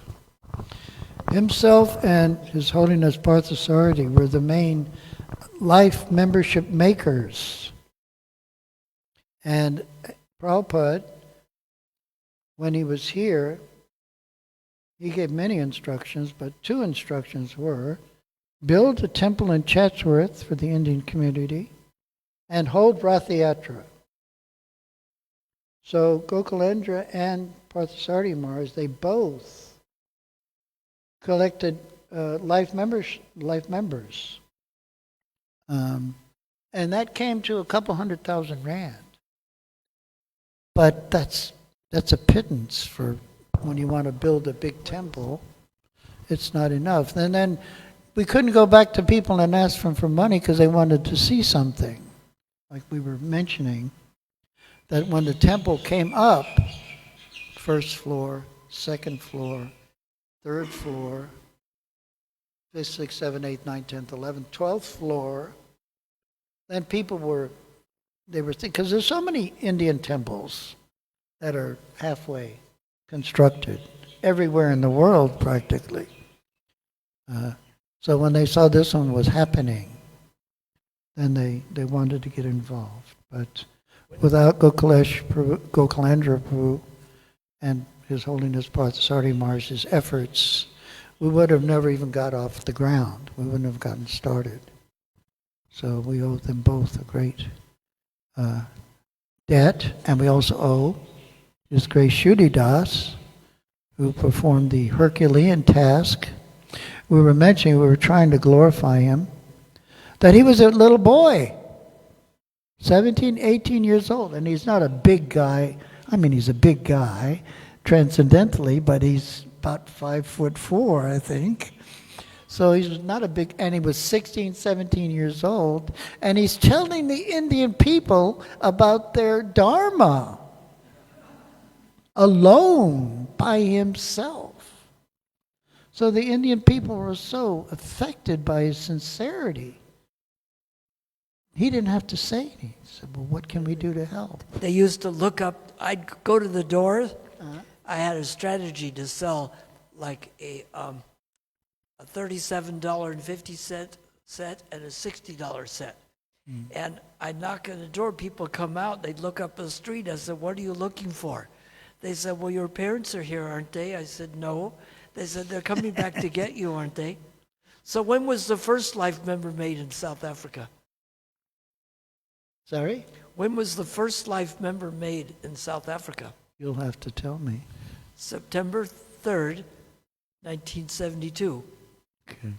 himself and His Holiness Parthasarathi were the main life membership makers. And Prabhupada, when he was here, he gave many instructions, but two instructions were, build a temple in Chatsworth for the Indian community and hold Rath Yatra. So Gokulendra and Parthasarathi Maharaj, they both collected life members. And that came to a couple 100,000 rand. But that's a pittance for when you want to build a big temple. It's not enough. And then we couldn't go back to people and ask them for money because they wanted to see something. Like we were mentioning, that when the temple came up, first floor, second floor, third floor, 5th, 6th, 7th, 8th, 9th, 10th, 11th, 12th floor, then people were thinking, because there's so many Indian temples that are halfway constructed, everywhere in the world practically. So when they saw this one was happening, then they wanted to get involved. But without Gokulendra Prabhu and His Holiness Parthasarathi Maharaj's efforts, we would have never even got off the ground. We wouldn't have gotten started. So we owe them both a great debt, and we also owe His Grace Shuddhidas, who performed the Herculean task. We were mentioning, we were trying to glorify him, that he was a little boy, 17, 18 years old, and he's not a big guy. I mean, he's a big guy, transcendentally, but he's about 5'4", I think. So he's not a big, and he was 16, 17 years old, and he's telling the Indian people about their Dharma alone by himself. So the Indian people were so affected by his sincerity. He didn't have to say anything. He said, well, what can we do to help? They used to look up, I'd go to the doors. I had a strategy to sell like a $37.50 set and a $60 set. And I'd knock on the door, people come out, they'd look up the street. I said, what are you looking for? They said, well, your parents are here, aren't they? I said, no. They said, they're coming back to get you, aren't they? So when was the first life member made in South Africa? Sorry? When was the first life member made in South Africa? You'll have to tell me. September 3rd, 1972. Okay.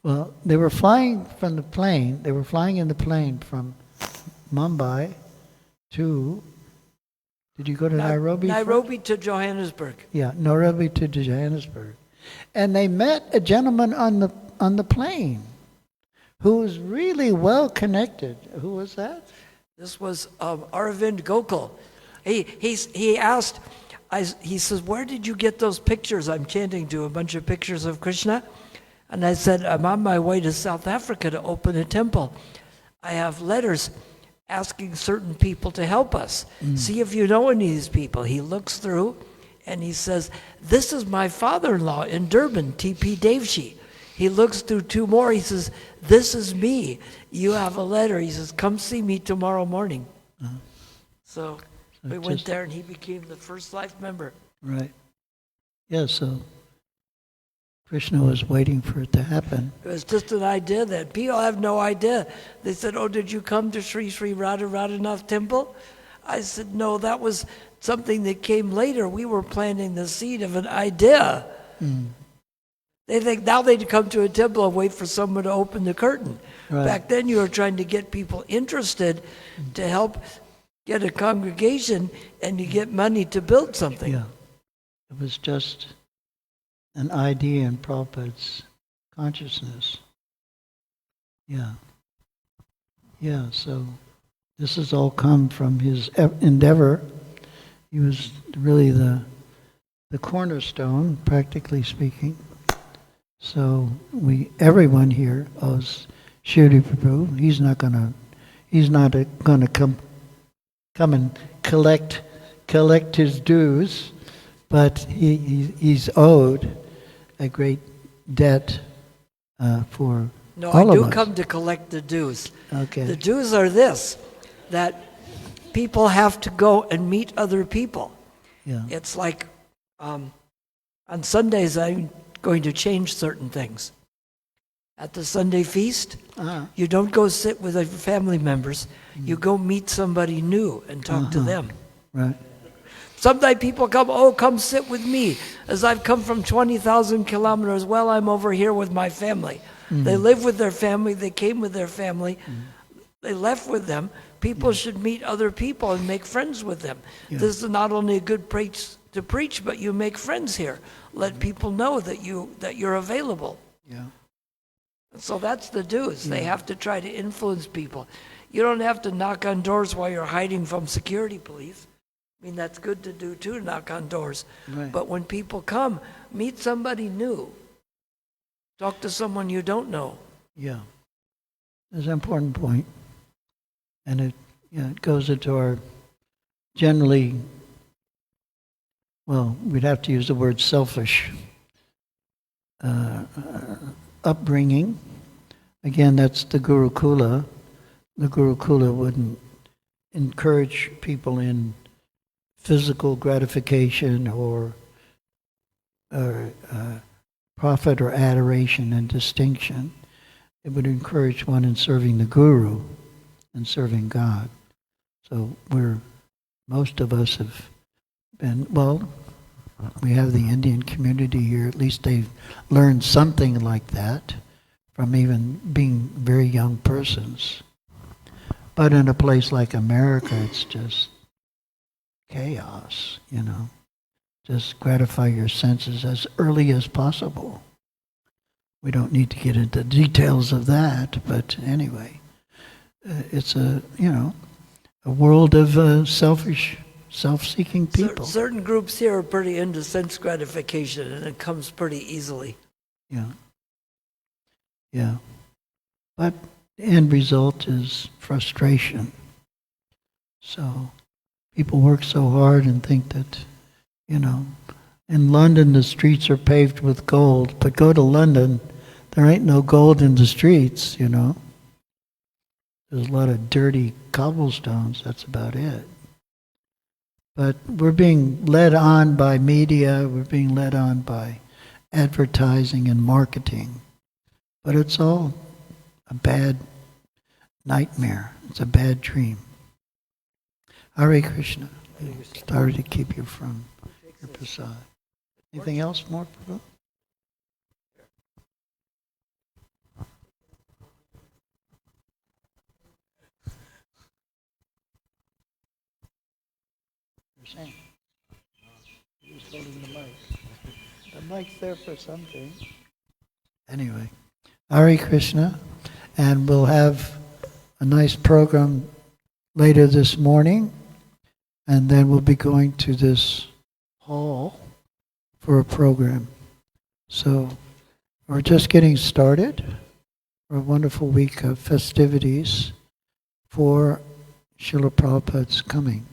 Well, they were flying from the plane. They were flying in the plane from Mumbai to, did you go to Nairobi? Nairobi to Johannesburg. Yeah, Nairobi to Johannesburg. And they met a gentleman on the plane who was really well connected. Who was that? This was Aravind Gokul. He asked, he says, where did you get those pictures? I'm chanting to a bunch of pictures of Krishna. And I said, I'm on my way to South Africa to open a temple. I have letters asking certain people to help us. See if you know any of these people. He looks through and he says, this is my father-in-law in Durban, T.P. Devshi. He looks through two more. He says, this is me. You have a letter. He says, come see me tomorrow morning. So we went there and he became the first life member. Right. Yeah, so Krishna was waiting for it to happen. It was just an idea that people have no idea. They said, "Oh, did you come to Sri Sri Radhanath temple?" I said, "No, that was something that came later. We were planting the seed of an idea." They think now they'd come to a temple and wait for someone to open the curtain. Right. Back then you were trying to get people interested to help get a congregation and you get money to build something. Yeah. It was just an idea in Prabhupada's consciousness. Yeah. Yeah, so this has all come from his endeavor. He was really the cornerstone, practically speaking. So everyone here owes Shri Prabhu. He's not gonna come and collect his dues, but he's owed a great debt for No, all I of do us. come to collect the dues. Okay. The dues are this, that people have to go and meet other people. Yeah. It's like on Sundays I'm going to change certain things. At the Sunday feast, you don't go sit with your family members. You go meet somebody new and talk to them. Right. Sometimes people come sit with me. As I've come from 20,000 kilometers, well, I'm over here with my family. They live with their family. They came with their family. They left with them. People should meet other people and make friends with them. Yeah. This is not only a good place to preach, but you make friends here. Let people know that you're available. Yeah. So that's the dues. They have to try to influence people. You don't have to knock on doors while you're hiding from security police. I mean, that's good to do too, knock on doors. Right. But when people come, meet somebody new. Talk to someone you don't know. Yeah. That's an important point. And it goes into our generally, well, we'd have to use the word selfish upbringing. Again, that's the Gurukula. The Gurukula wouldn't encourage people in physical gratification or profit or adoration and distinction. It would encourage one in serving the Guru and serving God. So most of us have been, well, we have the Indian community here. At least they've learned something like that from even being very young persons. But in a place like America, it's just chaos, Just gratify your senses as early as possible. We don't need to get into details of that, but anyway, it's a world of selfish, self-seeking people. Certain groups here are pretty into sense gratification, and it comes pretty easily. Yeah. Yeah. But the end result is frustration. So people work so hard and think that, in London the streets are paved with gold, but go to London, there ain't no gold in the streets, There's a lot of dirty cobblestones, that's about it. But we're being led on by media, we're being led on by advertising and marketing. But it's all a bad nightmare. It's a bad dream. Hare Krishna. Sorry to keep you from your prasad. Anything else more, Prabhu? You're saying? You're just holding the mic. The mic's there for something. Anyway, Hare Krishna, and we'll have a nice program later this morning, and then we'll be going to this hall for a program. So we're just getting started for a wonderful week of festivities for Srila Prabhupada's coming.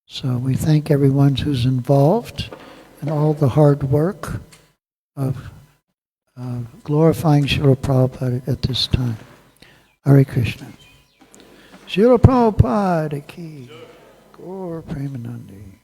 So we thank everyone who's involved in all the hard work of glorifying Srila Prabhupada at this time. Hare Krishna. Srila Prabhupada ki Gaur Premanandi.